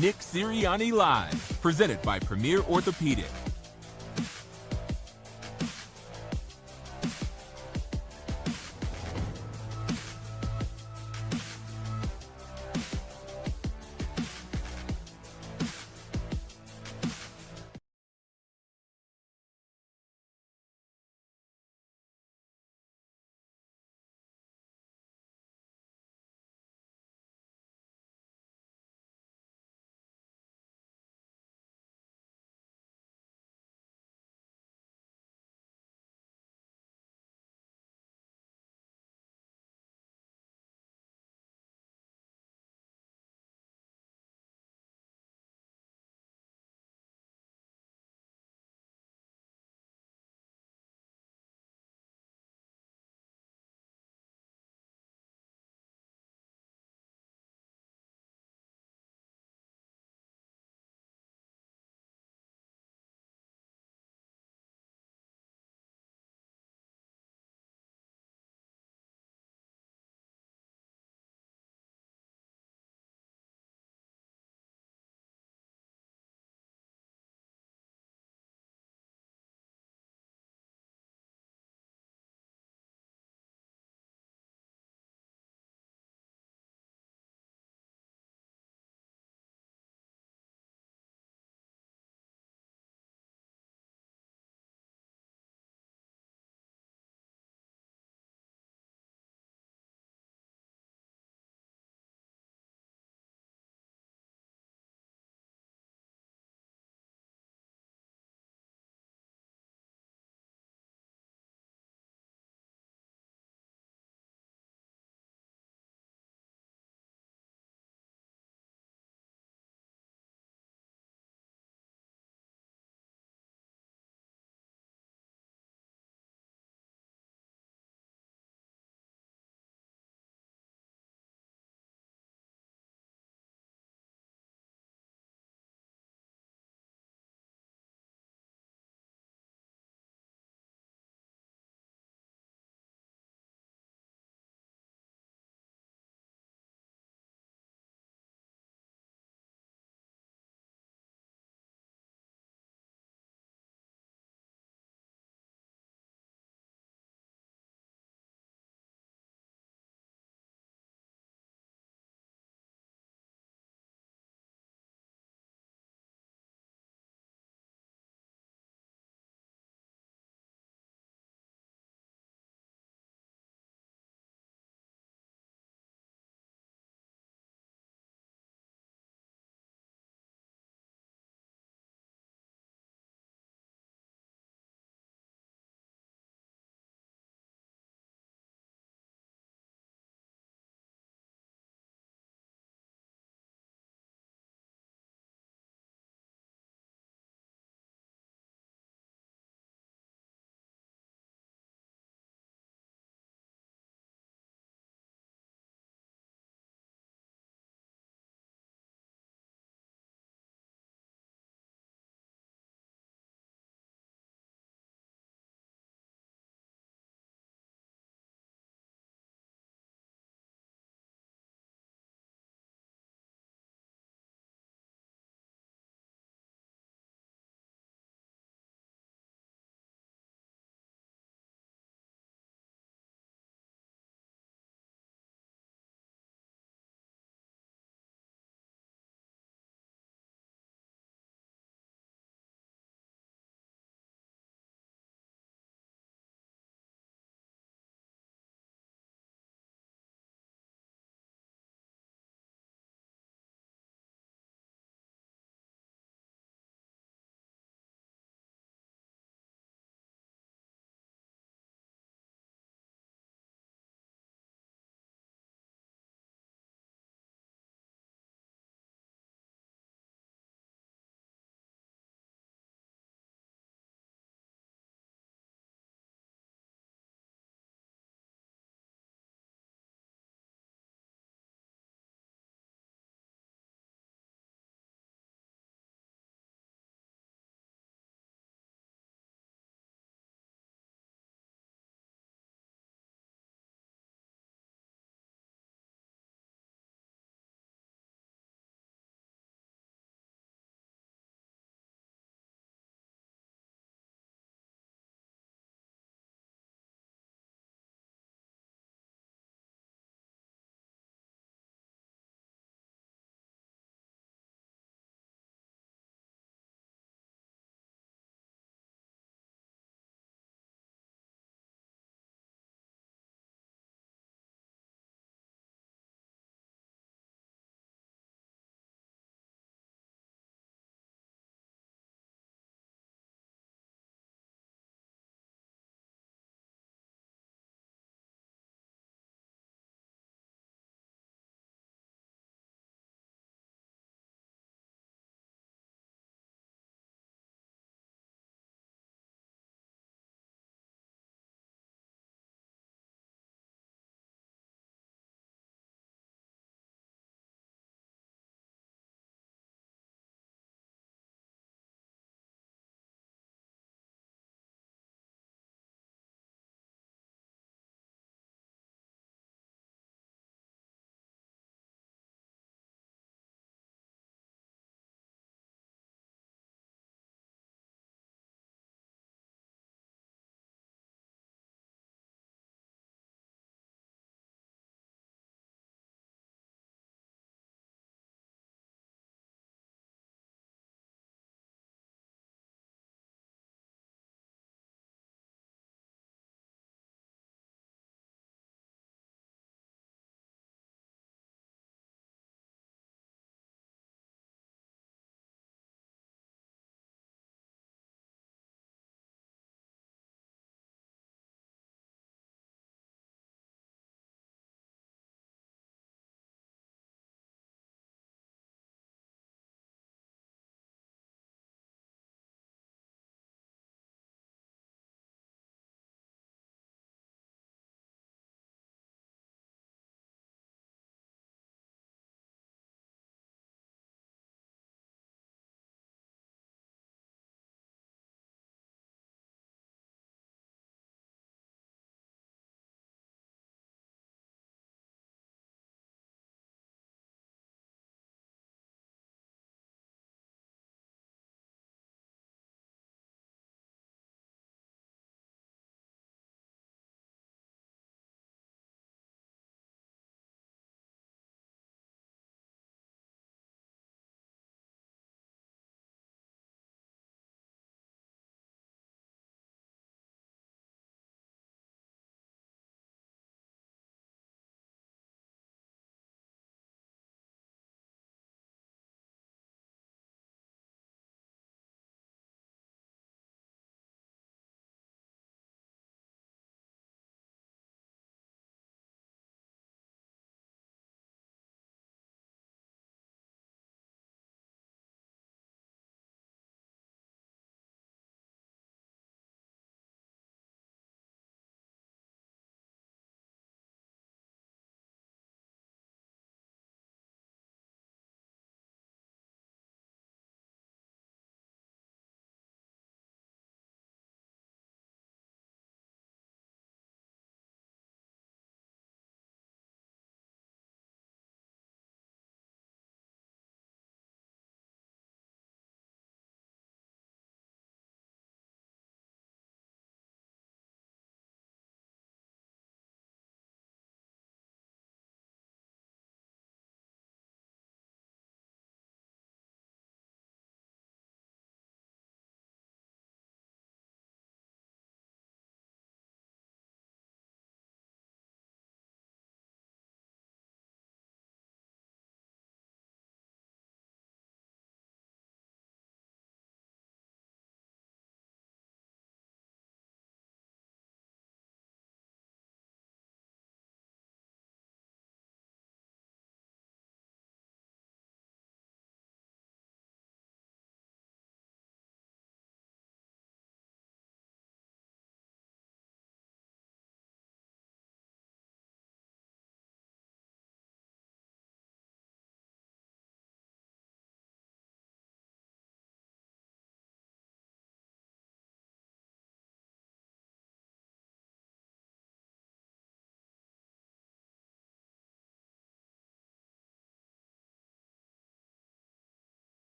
Nick Sirianni Live, presented by Premier Orthopedic.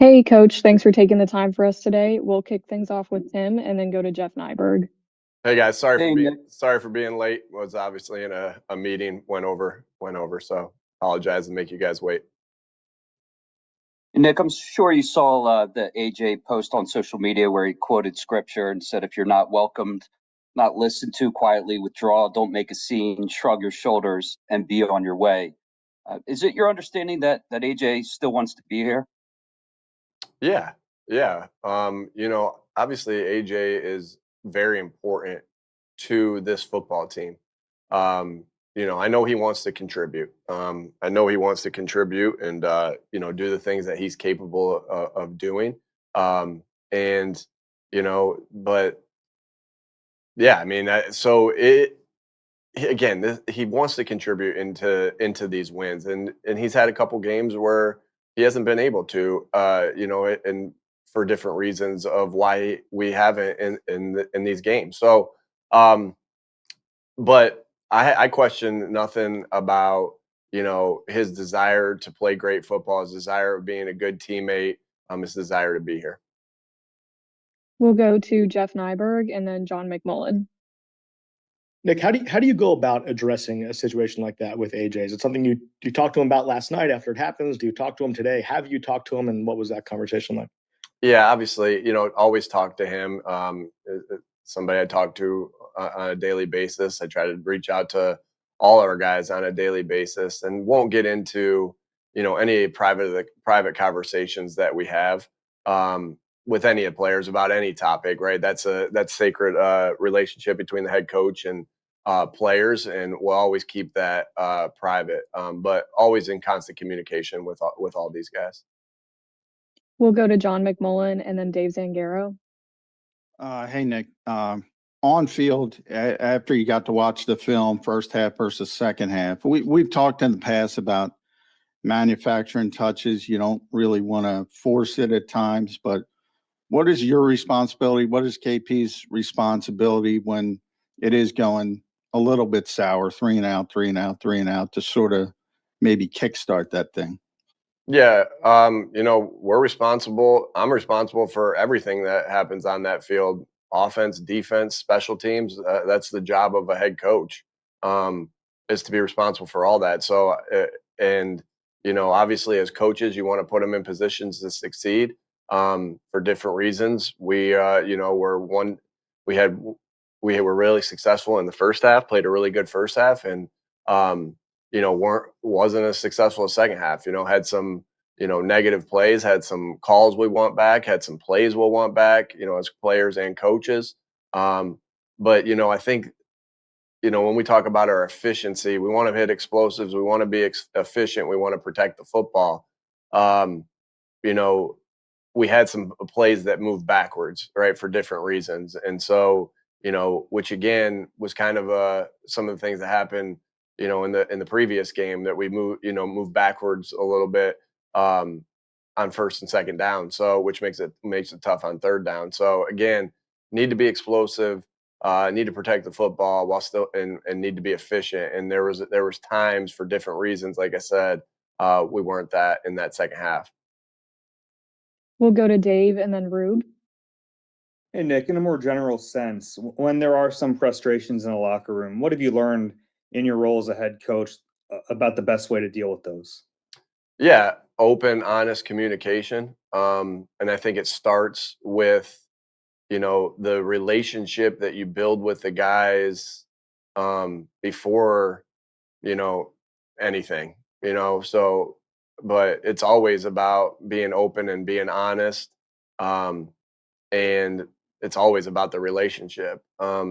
Hey, Coach, thanks for taking the time for us today. We'll kick things off with Tim and then go to Jeff Nyberg. Hey guys, Hey, Nick. sorry for being late. Was obviously in a meeting, went over. So apologize and make you guys wait. Nick, I'm sure you saw the AJ post on social media where he quoted scripture and said, "If you're not welcomed, not listened to, quietly withdraw. Don't make a scene. Shrug your shoulders and be on your way." Is it your understanding that AJ still wants to be here? Yeah, yeah. Obviously AJ is very important to this football team. I know he wants to contribute. I know he wants to contribute and do the things that he's capable of doing. And but yeah, I mean, so he wants to contribute into these wins, and he's had a couple games where he hasn't been able to, and for different reasons of why we haven't in these games. So, but I question nothing about his desire to play great football, his desire of being a good teammate, his desire to be here. We'll go to Jeff Nyberg and then John McMullen. Nick, how do you go about addressing a situation like that with AJ? Is it something you talked to him about last night after it happens? Do you talk to him today? Have you talked to him, and what was that conversation like? Yeah, obviously, always talk to him. Somebody I talk to on a daily basis. I try to reach out to all our guys on a daily basis, and won't get into any private conversations that we have with any of the players about any topic. Right? That's sacred relationship between the head coach and players, and we'll always keep that private, but always in constant communication with all these guys. We'll go to John McMullen and then Dave Zangaro. Hey, Nick. On field, after you got to watch the film, first half versus second half, we've talked in the past about manufacturing touches. You don't really want to force it at times, but what is your responsibility? What is KP's responsibility when it is going a little bit sour, 3 and out, 3 and out, 3 and out, to sort of maybe kickstart that thing? Yeah, we're responsible. I'm responsible for everything that happens on that field, offense, defense, special teams. That's the job of a head coach, is to be responsible for all that. So, and obviously, as coaches, you want to put them in positions to succeed for different reasons. We had we were really successful in the first half, played a really good first half, and um, wasn't as successful as second half. Had some negative plays, had some calls we want back, had some plays we'll want back. As players and coaches. But I think when we talk about our efficiency, we want to hit explosives, we want to be efficient, we want to protect the football. Um, you know, we had some plays that moved backwards, right, for different reasons. And so, which again was kind of some of the things that happened, in the previous game, that we moved backwards a little bit on first and second down. So which makes it tough on third down. So again, need to be explosive, need to protect the football while still and need to be efficient. And there was times for different reasons, like I said, we weren't that in that second half. We'll go to Dave and then Rube. Hey, Nick, in a more general sense, when there are some frustrations in a locker room, what have you learned in your role as a head coach about the best way to deal with those? Yeah, open, honest communication. And I think it starts with, the relationship that you build with the guys before, you know, anything, so, but it's always about being open and being honest. Um, and it's always about the relationship.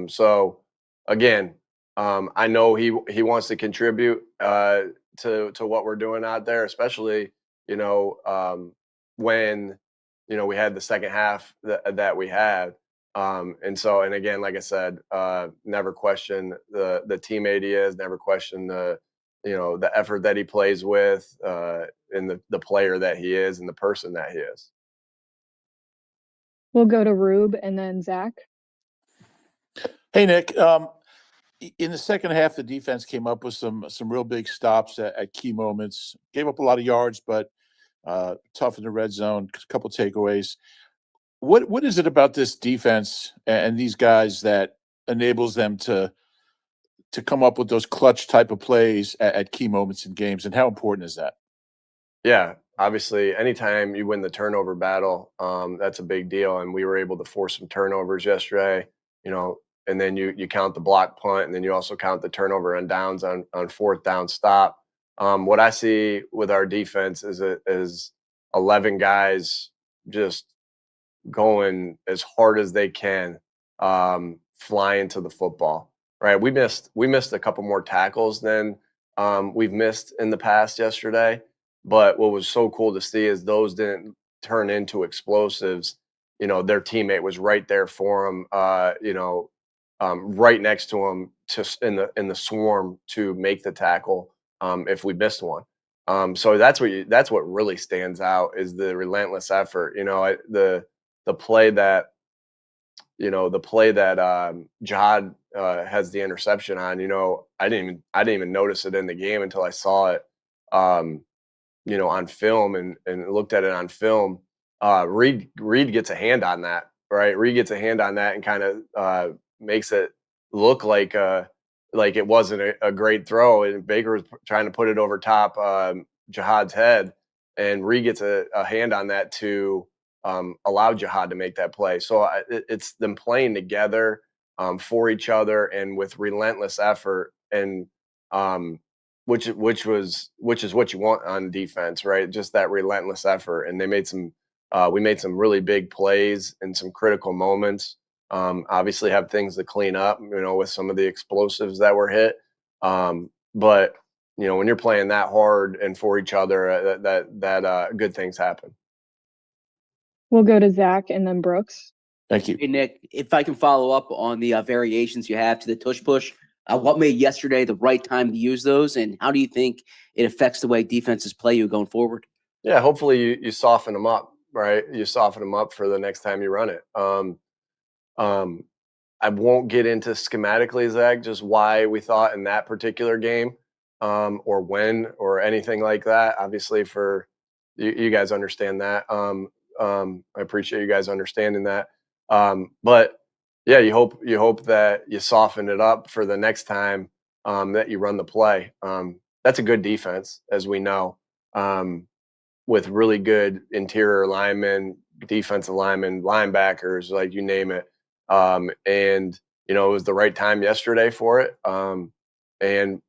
So again, I know he wants to contribute to what we're doing out there, especially when we had the second half that we had. And again, like I said, never question the teammate he is, never question the effort that he plays with, and the player that he is and the person that he is. We'll go to Rube and then Zach. Hey, Nick. In the second half, the defense came up with some real big stops at key moments. Gave up a lot of yards, but tough in the red zone, a couple takeaways. What is it about this defense and these guys that enables them to come up with those clutch type of plays at key moments in games, and how important is that? Yeah, obviously, anytime you win the turnover battle, that's a big deal. And we were able to force some turnovers yesterday, you know, and then you count the block punt, and then you also count the turnover and downs on fourth down stop. What I see with our defense is 11 guys just going as hard as they can, flying to the football. Right, we missed a couple more tackles than we've missed in the past yesterday. But what was so cool to see is those didn't turn into explosives. You know, their teammate was right there for them. Right next to him, just in the swarm to make the tackle if we missed one. So that's what really stands out is the relentless effort. The play that Jihad has the interception on. I didn't even notice it in the game until I saw it, um, on film and looked at it on film. Reed gets a hand on that, right? Reed gets a hand on that and kind of makes it look like it wasn't a great throw, and Baker was trying to put it over top Jihad's head, and Reed gets a hand on that to allow Jihad to make that play. So it's them playing together for each other and with relentless effort, and um, which is what you want on defense, right? Just that relentless effort. And we made some really big plays in some critical moments. Obviously, have things to clean up, with some of the explosives that were hit. But when you're playing that hard and for each other, good things happen. We'll go to Zach and then Brooks. Thank you. Hey, Nick, if I can follow up on the variations you have to the tush push, what made yesterday the right time to use those, and how do you think it affects the way defenses play you going forward? Yeah, hopefully you soften them up, right? You soften them up for the next time you run it. Um, I won't get into schematically, Zach, just why we thought in that particular game, or when or anything like that. Obviously, for you guys understand that. I appreciate you guys understanding that. But yeah, you hope that you soften it up for the next time that you run the play. That's a good defense, as we know, with really good interior linemen, defensive linemen, linebackers, like you name it. And it was the right time yesterday for it. And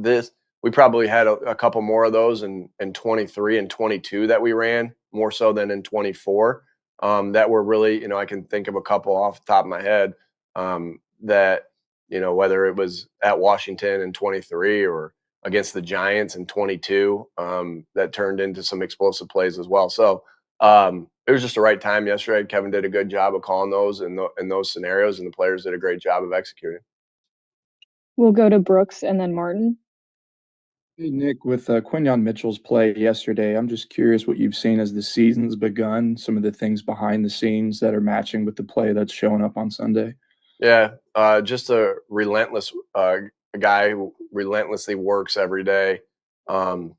this we probably had a couple more of those in 23 and 22 that we ran more so than in 24. That were really, I can think of a couple off the top of my head, that whether it was at Washington in 23 or against the Giants in 22, that turned into some explosive plays as well. So it was just the right time yesterday. Kevin did a good job of calling those in those scenarios, and the players did a great job of executing. We'll go to Brooks and then Martin. Hey, Nick, with Quinyon Mitchell's play yesterday, I'm just curious what you've seen as the season's begun, some of the things behind the scenes that are matching with the play that's showing up on Sunday. Yeah, just a relentless guy who relentlessly works every day. Um,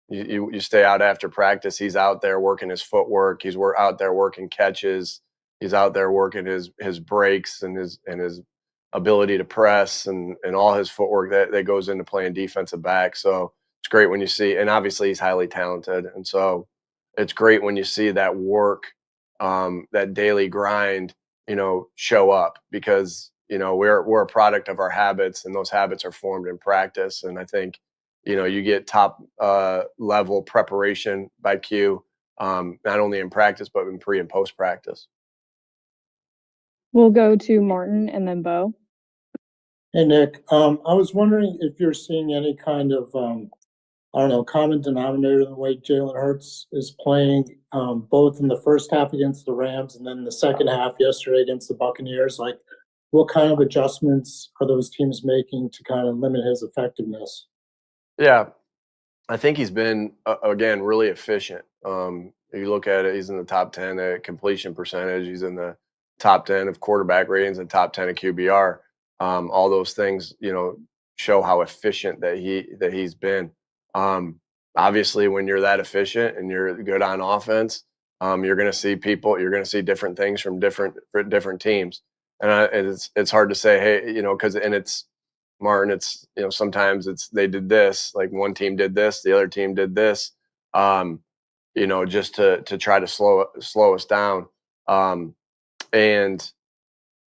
you stay out after practice. He's out there working his footwork. He's out there working catches. He's out there working his breaks and his ability to press and all his footwork that goes into playing defensive back. So it's great when you see, and obviously he's highly talented, and so it's great when you see that work, that daily grind, show up, because we're a product of our habits, and those habits are formed in practice. And I think you get top level preparation by Q, not only in practice but in pre and post practice. We'll go to Martin and then Bo. Hey, Nick. I was wondering if you're seeing any kind of, I don't know, common denominator in the way Jalen Hurts is playing, both in the first half against the Rams and then the second half yesterday against the Buccaneers. Like, what kind of adjustments are those teams making to kind of limit his effectiveness? Yeah, I think he's been again really efficient. If you look at it, he's in the top 10 at completion percentage. He's in the top 10 of quarterback ratings and top 10 of QBR. All those things, show how efficient that he's been. obviously when you're that efficient and you're good on offense, you're going to see different things from different teams. And it's hard to say, hey, it's Martin, sometimes they did this, like one team did this, the other team did this, just to try to slow us down. And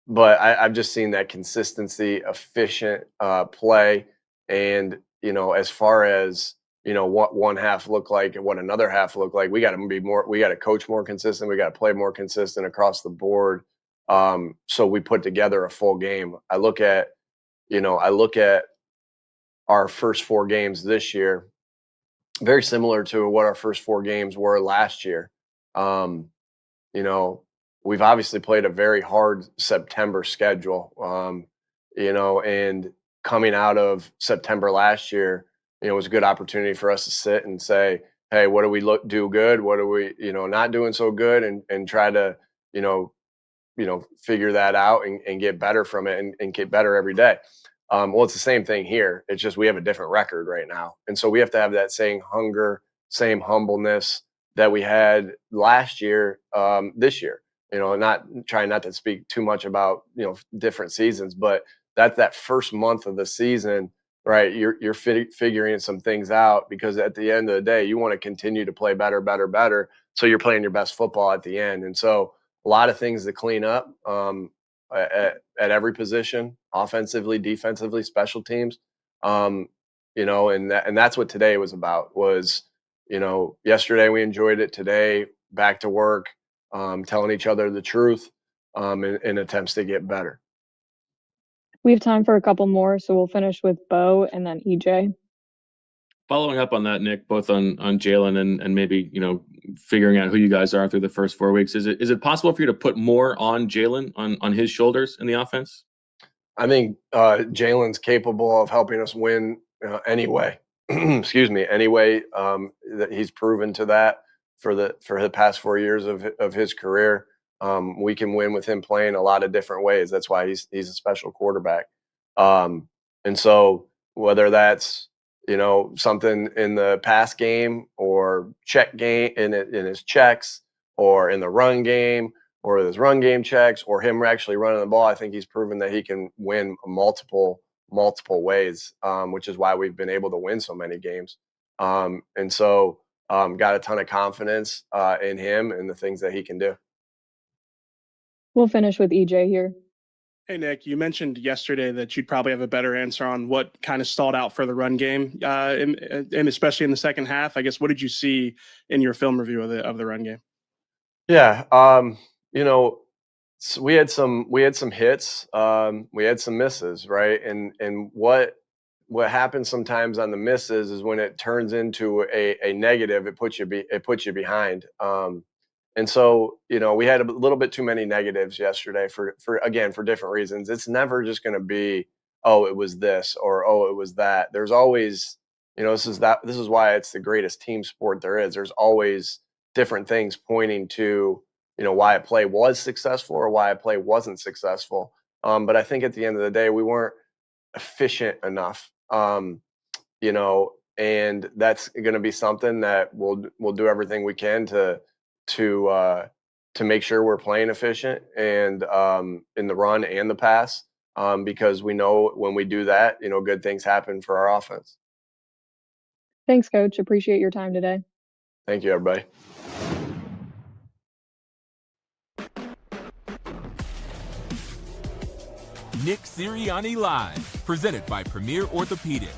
but I've just seen that consistency, efficient play, and as far as what one half looked like and what another half looked like, we got to coach more consistent, we got to play more consistent across the board. So we put together a full game. I look at our first 4 games this year, very similar to what our first 4 games were last year. Um, you know, we've obviously played a very hard September schedule. And coming out of September last year, it was a good opportunity for us to sit and say, hey, what do we do good? What are we, not doing so good, and try to, figure that out and get better from it, and get better every day. Well, it's the same thing here. It's just we have a different record right now. And so we have to have that same hunger, same humbleness that we had last year, this year. Not trying not to speak too much about, different seasons, but that first month of the season, right? You're figuring some things out, because at the end of the day, you want to continue to play better, better, better. So you're playing your best football at the end. And so a lot of things to clean up. At every position, offensively, defensively, special teams. And that's what today was about. Yesterday we enjoyed it. Today, back to work, telling each other the truth, in attempts to get better. We have time for a couple more, so we'll finish with Bo and then EJ. Following up on that, Nick, both on Jalen and maybe, figuring out who you guys are through the first 4 weeks, is it possible for you to put more on Jalen on his shoulders in the offense? I think Jalen's capable of helping us win anyway. Excuse me. Anyway, that he's proven to that for the past 4 years of his career. We can win with him playing a lot of different ways. That's why he's a special quarterback. And so whether that's something in the pass game or check game in his checks, or in the run game, or his run game checks, or him actually running the ball, I think he's proven that he can win multiple ways, which is why we've been able to win so many games. And so got a ton of confidence in him and the things that he can do. We'll finish with EJ here. Hey, Nick, you mentioned yesterday that you'd probably have a better answer on what kind of stalled out for the run game, and especially in the second half. I guess, what did you see in your film review of the run game? Yeah, so we had some hits, we had some misses, right? And what happens sometimes on the misses is when it turns into a negative, it puts you behind. And so, we had a little bit too many negatives yesterday for different reasons. It's never just going to be, oh, it was this, or, oh, it was that. There's always, this is why it's the greatest team sport there is. There's always different things pointing to, why a play was successful or why a play wasn't successful. But I think at the end of the day, we weren't efficient enough, and that's going to be something that we'll do everything we can to make sure we're playing efficient, and in the run and the pass, because we know when we do that, good things happen for our offense. Thanks, Coach. Appreciate your time today. Thank you, everybody. Nick Sirianni Live, presented by Premier Orthopedic.